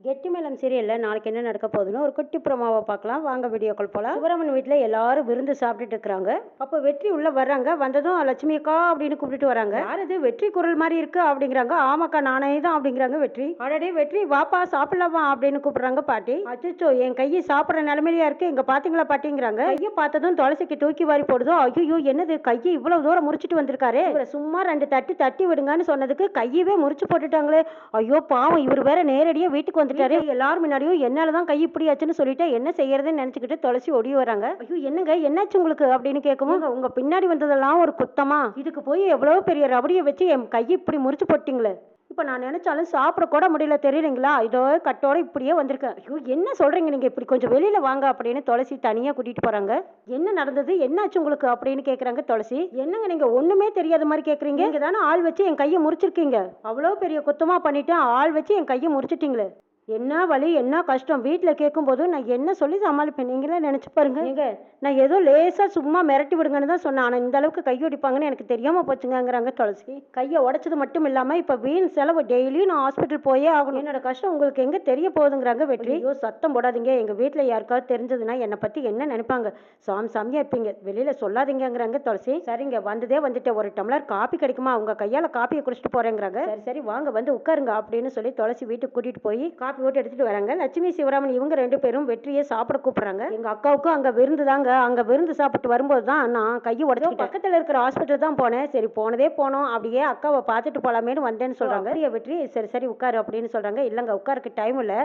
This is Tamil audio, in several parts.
கெட்டி மேளம் சீரியல்ல நாளைக்கு என்ன நடக்க போகுதுன்னு ஒரு குட்டி ப்ரோமோவை பார்க்கலாம். வாங்க வீடியோக்கள் போலாம். சிவராமன் வீட்டில் எல்லாரும் விருந்து சாப்பிட்டுட்டு இருக்கிறாங்க. அப்போ வெற்றி உள்ள வர்றாங்க. வந்ததும் லட்சுமி அக்கா அப்படின்னு கூப்பிட்டு வராங்க. யார் இது வெற்றி குரல் மாதிரி இருக்கு அப்படிங்கிறாங்க. ஆமாக்கா நானே தான் அப்படிங்கிறாங்க வெற்றி. ஆல்ரெடி வெற்றி வாப்பா சாப்பிடலாமா அப்படின்னு கூப்பிடுறாங்க பாட்டி. அச்சோ என் கையை சாப்பிட்ற நிலைமையிலயா இருக்கு இங்க பாத்தீங்களா பாட்டிங்கிறாங்க. கையை பார்த்ததும் துளசிக்கு தூக்கி வாரி போடுதோ. ஐயோ என்னது கையை இவ்வளவு தூரம் முறிச்சிட்டு வந்திருக்காரு. இவரை சும்மா 2 தட்டி தட்டி விடுங்கன்னு சொன்னதுக்கு கையவே முறிச்சு போட்டுட்டாங்களே. ஐயோ பாவம் இவர் வேற நேரடியா வீட்டுக்கு வந்துட்டாரு. எல்லாரும் முன்னாடியும் என்னாலதான் கை இப்படி ஆச்சுன்னு சொல்லிட்டு என்ன செய்யறதுன்னு நினைச்சுக்கிட்டு துளசி ஓடி வராங்க. ஐயோ என்னங்க என்னாச்சு உங்களுக்கு அப்படின்னு கேட்கும். உங்க பின்னாடி வந்ததெல்லாம் ஒரு குத்தமா, இதுக்கு போய் எவ்வளவு பெரிய ரபடியை வச்சு என் கையை இப்படி முறிச்சு போட்டீங்களே. இப்போ நான் நினைச்சாலும் சாப்பிட கூட முடியல தெரியலைங்களா. இதோ கட்டோட இப்படியே வந்திருக்கேன். ஐயோ என்ன சொல்றீங்க நீங்க, இப்படி கொஞ்சம் வெளியில வாங்க அப்படின்னு துளசி தனியா கூட்டிட்டு போறாங்க. என்ன நடந்தது என்னாச்சு உங்களுக்கு அப்படின்னு கேக்குறாங்க துளசி. என்னங்க நீங்க ஒண்ணுமே தெரியாத மாதிரி கேக்குறீங்க. நீங்க தானே ஆள் வச்சு என் கையை முறிச்சிருக்கீங்க. அவ்வளவு பெரிய குத்தமா பண்ணிட்டு ஆள் வச்சு என் கையை முறிச்சிட்டீங்களே. என்ன வலி என்ன கஷ்டம் வீட்டில் கேட்கும்போது நான் என்ன சொல்லி சமாளிப்பேன் நீங்களே நினச்சி பாருங்க. எங்க நான் ஏதோ லேசாக சும்மா மிரட்டி விடுங்கன்னு தான் சொன்னேன். ஆனால் இந்த அளவுக்கு கையை ஒடிப்பாங்கன்னு எனக்கு தெரியாமல் போச்சுங்கிறாங்க துளசி. கையை உடைச்சது மட்டும் இல்லாமல் இப்போ வீண் செலவு டெய்லியும் நான் ஹாஸ்பிட்டல் போயே ஆகணும். என்னோட கஷ்டம் உங்களுக்கு எங்கே தெரிய போகுதுங்கிறாங்க வெற்றி. ஐயோ சத்தம் போடாதீங்க, எங்கள் வீட்டில் யாருக்காவது தெரிஞ்சதுன்னா என்னை பற்றி என்ன நினைப்பாங்க. சாமியாக இருப்பீங்க, வெளியில் சொல்லாதீங்கிறாங்க துளசி. சரிங்க வந்ததே வந்துட்டு ஒரு டம்ளர் காப்பி கிடைக்குமா, உங்கள் கையால் காப்பியை குடிச்சிட்டு போகிறேங்கிறாங்க. சரி சரி வாங்க வந்து உட்காருங்க அப்படின்னு சொல்லி துளசி வீட்டுக்கு கூட்டிகிட்டு போய் காப்பி போட்டு எடுத்துட்டு வராங்க. லட்சுமி சிவராமன் இவங்க 2 பேரும் வெற்றியை சாப்பிட கூப்பிடுறாங்க. எங்க அக்காவுக்கும் அங்க விருந்து தாங்க. அங்க விருந்து சாப்பிட்டு வரும்போது தான் நான் கையை உடச்சு பக்கத்துல இருக்கிற ஹாஸ்பிட்டல் தான் போனேன். சரி போனதே போனோம், அப்படியே அக்காவை பார்த்துட்டு போலாமேன்னு வந்தேன்னு சொல்றாங்க. வெற்றி சரி சரி உட்காரு அப்படின்னு சொல்றாங்க. இல்லங்க உட்காருக்கு டைம் இல்ல,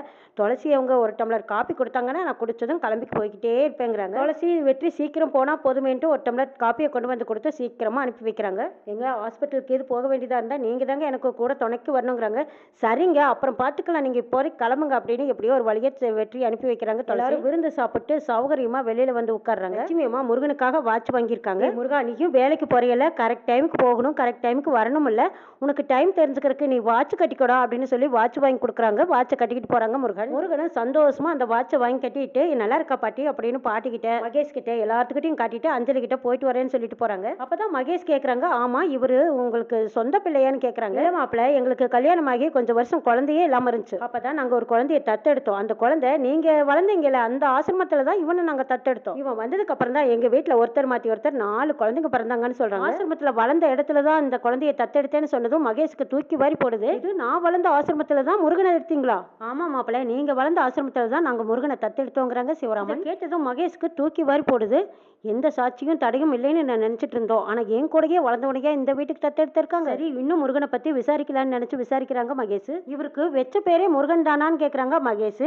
துளசி அவங்க ஒரு டம்ளர் காப்பி கொடுத்தாங்கன்னா நான் குடிச்சதும் கிளம்பி போய்கிட்டே இருப்பேங்கிறாங்க. துளசி வெற்றி சீக்கிரம் போனா போதுமேன்ட்டு ஒரு டம்ளர் காப்பியை கொண்டு வந்து கொடுத்து சீக்கிரமா அனுப்பி வைக்கிறாங்க. எங்க ஹாஸ்பிட்டலுக்கு எது போக வேண்டியதா இருந்தா நீங்க தாங்க எனக்கு கூட துணைக்கு வரணுங்கிறாங்க. சரிங்க அப்புறம் பார்த்துக்கலாம், நீங்க இப்போதைக்கு கிளம்புங்க அப்படின்னு எப்படியோ ஒரு வழியை வெற்றி அனுப்பி வைக்கிறாங்க. எல்லாரும் விருந்து சாப்பிட்டு சௌகரியமா வெளியில வந்து உட்கார்றாங்க. லட்சுமி அம்மா முருகனுக்காக வாட்ச் வாங்கியிருக்காங்க. முருகா நீயும் வேலைக்கு போறியல, கரெக்ட் டைமுக்கு போகணும், கரெக்ட் டைமுக்கு வரணும் இல்ல, உனக்கு டைம் தெரிஞ்சுக்கிறதுக்கு நீ வாட்ச் கட்டிக்கூடா அப்படின்னு சொல்லி வாட்ச் வாங்கி கொடுக்குறாங்க. வாட்சை கட்டிக்கிட்டு போறாங்க முருகனும் சந்தோஷமா அந்த வாட்சை வாங்கி கட்டிட்டு நல்லா இருக்கா பாட்டி அப்படின்னு பாட்டி கிட்ட மகேஷ் கிட்ட எல்லாத்துக்கிட்டையும் காட்டிட்டு அஞ்சலி கிட்ட போயிட்டு வரேன்னு சொல்லிட்டு போறாங்க. அப்பதான் மகேஷ் கேக்குறாங்க, ஆமா இவரு உங்களுக்கு சொந்த பிள்ளையான்னு கேக்குறாங்க. மாப்பிள்ள எங்களுக்கு கல்யாணம் ஆகி கொஞ்சம் வருஷம் குழந்தையே இல்லாம இருந்துச்சு. அப்பதான் நாங்க ஒரு குழந்தைய தத்தெடுத்தோம். அந்த குழந்தை நீங்க வளர்ந்தீங்கல்ல அந்த ஆசிரமத்துல தான் இவனை நாங்க தத்தெடுத்தோம். இவன் வந்ததுக்கு அப்புறம் தான் எங்க வீட்டுல ஒருத்தர் மாத்தி ஒருத்தர் 4 குழந்தைங்க பிறந்தாங்கன்னு சொல்றாங்க. ஆசிரமத்துல வளர்ந்த இடத்துல தான் இந்த குழந்தைய தத்தெடுத்தேன்னு சொன்னதும் மகேஷ்க்கு தூக்கி வாரி போடுது. இது நான் வளர்ந்த ஆசிரமத்துல தான் முருகனை எடுத்தீங்களா? ஆமா மாப்பிள்ள நீங்க வளர்ந்த ஆசிரமத்துல தான் நாங்க முருகனை தத்தெடுத்தோங்கிறாங்க சிவராமன். கேட்டதும் மகேஷ்க்கு தூக்கி வாரி போடுது. எந்த சாட்சியும் தடையும் இல்லைன்னு நான் நினைச்சிட்டு இருந்தோம். ஆனா என் கூடயே வளர்ந்தவனையே இந்த வீட்டுக்கு தத்தெடுத்திருக்காங்க. சரி இன்னும் முருகனை பத்தி விசாரிக்கலான்னு நினைச்சு விசாரிக்கிறாங்க மகேஷ். இவருக்கு வெச்ச பேரே முருகன் தானான்னு கேக்குறாங்க மகேஷ்.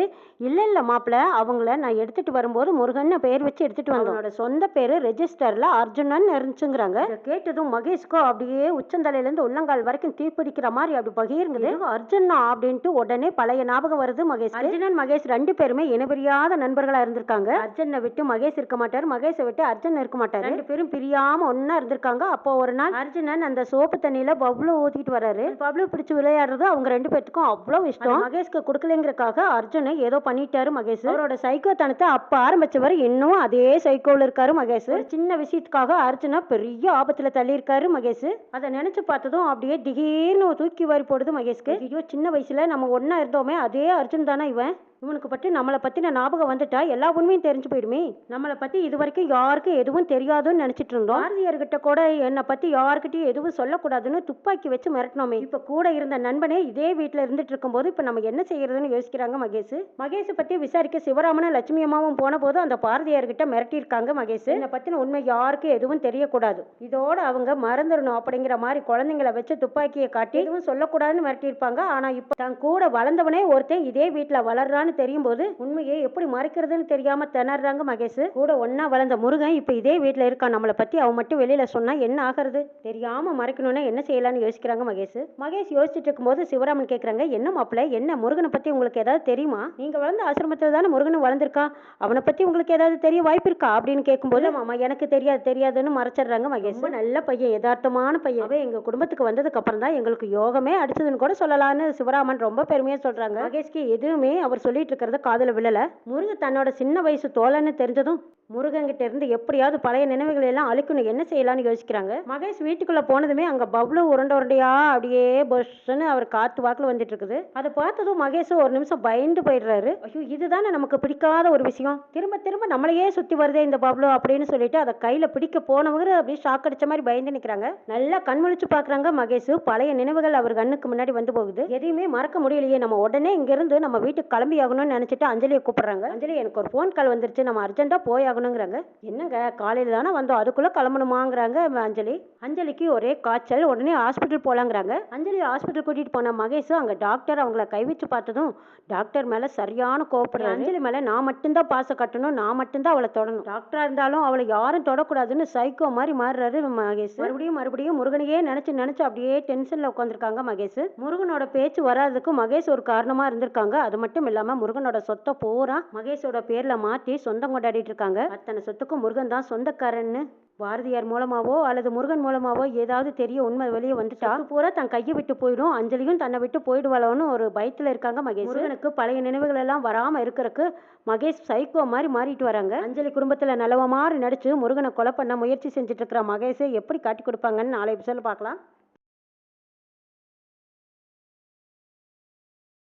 இல்ல மாப்பிள்ள அவங்கள நான் எடுத்துட்டு வரும்போது முருகன் பேர் வச்சு எடுத்துட்டு வந்தோம், சொந்த பேரு ரெஜிஸ்டர்ல அர்ஜுனன் இருந்துச்சுங்கிறாங்க. கேட்டதும் மகேஷ்கோ அப்படியே உச்சந்தலையில இருந்து உள்ளங்கால் வரைக்கும் தீப்பிடிக்கிற மாதிரி அப்படி பகிர்ந்து அர்ஜுனா அப்படின்ட்டு உடனே பழைய ஞாபகம் வருது மகேஷ். அர்ஜுனன் மகேஷ் 2 பேருமே இனபிரியாத நண்பர்களா இருந்திருக்காங்க. அர்ஜுனை விட்டு மகேஷ் இருக்க மாட்டாரு, மகேஷை விட்டு அர்ஜுன் இருக்க மாட்டாரு. 2 பேரும் பிரியாம ஒன்னா இருந்திருக்காங்க. அப்போ ஒரு நாள் அர்ஜுனன் அந்த சோப்பு தண்ணியில பப்ளு ஊத்திட்டு வராரு. பப்ளு பிடிச்சு விளையாடுறது அவங்க 2 பேருக்கும் அவ்வளவு இஷ்டம். மகேஷ்க்கு கொடுக்கலங்கிறதுக்காக அர்ஜுன் ஏதோ பண்ணிட்டாரு மகேஷ். அவரோட சைக்கோ தனத்தை அப்ப ஆரம்பிச்சவர் இன்னும் அதே சைக்கோல இருக்காரு மகேஷ். ஒரு சின்ன விஷயத்துக்காக அர்ஜுனா பெரிய ஆபத்துல தள்ளி இருக்காரு மகேஷ். அதை நினைச்சு பார்த்ததும் அப்படியே திடீர்னு தூக்கி வாரி போடுது மகேஷ்க்கு. ஐயோ சின்ன வயசுல நம்ம ஒன்னா இருந்தோமே அதே அர்ஜுன் தானே இவன். இவனுக்கு பற்றி நம்மளை பற்றின ஞாபகம் வந்துட்டா எல்லா உண்மையும் தெரிஞ்சு போயிடுமே. நம்மளை பற்றி இது வரைக்கும் யாருக்கும் எதுவும் தெரியாதுன்னு நினச்சிட்டு இருந்தோம். பாரதியார்கிட்ட கூட என்னை பற்றி யாருக்கிட்டையும் எதுவும் சொல்லக்கூடாதுன்னு துப்பாக்கி வச்சு மிரட்டினோமே. இப்போ கூட இருந்த நண்பனே இதே வீட்டில் இருந்துட்டு இருக்கும்போது இப்போ நம்ம என்ன செய்யறதுன்னு யோசிக்கிறாங்க மகேஷ். மகேஷை பற்றி விசாரிக்க சிவராமனும் லட்சுமி அம்மாவும் போன போது அந்த பாரதியார்கிட்ட மிரட்டியிருக்காங்க மகேஷ். என்னை பற்றின உண்மை யாருக்கும் எதுவும் தெரியக்கூடாது, இதோட அவங்க மறந்துடணும் அப்படிங்கிற மாதிரி குழந்தைங்களை வச்சு துப்பாக்கியை காட்டி எதுவும் சொல்லக்கூடாதுன்னு மிரட்டியிருப்பாங்க. ஆனால் இப்போ தன் கூட வளர்ந்தவனே ஒருத்தன் இதே வீட்டில் வளர்றான்னு தெரியும் போது உண்மையை எப்படி மறைக்கிறதுன்னு தெரியாம திணறாங்க மகேஷ். கூட ஒன்னா வளர்ந்த முருகன் இப்ப இதே வீட்டுல இருக்கான். நம்மளை பத்தி அவன் மட்டும் வெளியில சொன்னா என்ன ஆகிறது, தெரியாம மறைக்கணும்னா என்ன செய்யலாம்னு யோசிக்கிறாங்க மகேஷ் யோசிச்சுட்டு இருக்கும்போது சிவராமன் கேக்குறாங்க, என்ன மாப்பிள்ள என்ன முருகனை பத்தி உங்களுக்கு ஏதாவது தெரியுமா? நீங்க வளர்ந்த ஆசிரமத்துல தானே முருகனும் வளர்ந்துருக்கா, அவனை பத்தி உங்களுக்கு ஏதாவது தெரிய வாய்ப்பு இருக்கா அப்படின்னு கேட்கும்போது மாமா எனக்கு தெரியாதுன்னு மறைச்சிடுறாங்க மகேஷ். நல்ல பையன், யதார்த்தமான பையன். அவன் எங்க குடும்பத்துக்கு வந்ததுக்கு அப்புறம் தான் எங்களுக்கு யோகமே அடிச்சதுன்னு கூட சொல்லலாம்னு சிவராமன் ரொம்ப பெருமையா சொல்றாங்க. மகேஷ்க்கு எதுவுமே அவர் சொல்லி சொல்லிட்டு இருக்கிறது காதுல விழல. முருகன் தன்னோட சின்ன வயசு தோழன்னு தெரிஞ்சதும் முருகன்கிட்ட இருந்து எப்படியாவது பழைய நினைவுகளை எல்லாம் அழிக்கணும், என்ன செய்யலாம்னு யோசிக்கிறாங்க. மகேஷ் வீட்டுக்குள்ள போனதுமே அங்க பப்ளு உருண்டையா அப்படியே பொஷ்ன்னு அவர் காத்து வாக்குல வந்துட்டு இருக்குது. அதை பார்த்ததும் மகேஷ் ஒரு நிமிஷம் பயந்து போயிடுறாரு. ஐயோ, இதுதானே நமக்கு பிடிக்காத ஒரு விஷயம், திரும்ப திரும்ப நம்மளையே சுத்தி வருதே இந்த பப்ளு அப்படின்னு சொல்லிட்டு அதை கையில பிடிக்க போனவங்க அப்படியே ஷாக் அடிச்ச மாதிரி பயந்து நிக்கிறாங்க. நல்லா கண்முழிச்சு பாக்குறாங்க மகேஷ். பழைய நினைவுகள் அவர் கண்ணுக்கு முன்னாடி வந்து போகுது. எதையுமே மறக்க முடியலையே, நம்ம உடனே இங்க இருந்து நம்ம வீட்டுக்கு கிளம்பி ஆகணும்னு நினைச்சிட்டு அஞ்சலியை கூப்பிடுறாங்க. அஞ்சலி, எனக்கு ஒரு போன் கால் வந்துருச்சு, நம்ம அர்ஜென்ட்டா போய் ஆகணுங்கிறாங்க. என்னங்க, காலையில தானே வந்தோம், அதுக்குள்ள கிளம்பணுமாங்கிறாங்க அஞ்சலி. அஞ்சலிக்கு ஒரே காய்ச்சல், உடனே ஹாஸ்பிட்டல் போலாங்கிறாங்க. அஞ்சலி ஹாஸ்பிட்டல் கூட்டிட்டு போன மகேஷ் அங்க டாக்டர் அவங்கள கைவச்சு பார்த்ததும் டாக்டர் மேல சரியான கோபப்படுற. அஞ்சலி மேல நான் மட்டும்தான் பாசம் கட்டணும், நான் மட்டும்தான் அவளை தொடணும், டாக்டரா இருந்தாலும் அவளை யாரும் தொடக்கூடாதுன்னு சைக்கோ மாதிரி மாறுறாரு மகேஷ். மறுபடியும் முருகனையே நினைச்சு நினைச்சு அப்படியே டென்ஷன்ல உட்காந்துருக்காங்க மகேஷ். முருகனோட பேச்சு வராதுக்கு மகேஷ் ஒரு காரணமா இருந்திருக்காங்க. அது மட்டும் இல்லாம முருகனோட சொத்தை பூரா மகேஷோட பேர்ல மாத்தி சொந்தம் கொண்டாடிட்டு இருக்காங்க. அத்தனை சொத்துக்கும் முருகன் தான் சொந்தக்காரன்னு பாரதியார் மூலமாவோ அல்லது முருகன் மூலமாவோ ஏதாவது தெரிய உண்மை வெளியே வந்துட்டா பூரா தன் கையை விட்டு போயிடும், அஞ்சலியும் தன்னை விட்டு போயிடுவாளோன்னு ஒரு பயத்துல இருக்காங்க மகேஷ். முருகனுக்கு பழைய நினைவுகள் எல்லாம் வராம இருக்கிறதுக்கு மகேஷ் சைக்கோ மாதிரி மாறிட்டு வராங்க. அஞ்சலி குடும்பத்துல நல்லவ மாதிரி நடிச்சு முருகனை கொலை பண்ண முயற்சி செஞ்சுட்டு இருக்கிற மகேஷை எப்படி காட்டி கொடுப்பாங்கன்னு நாளை எபிசோட்ல பார்க்கலாம்.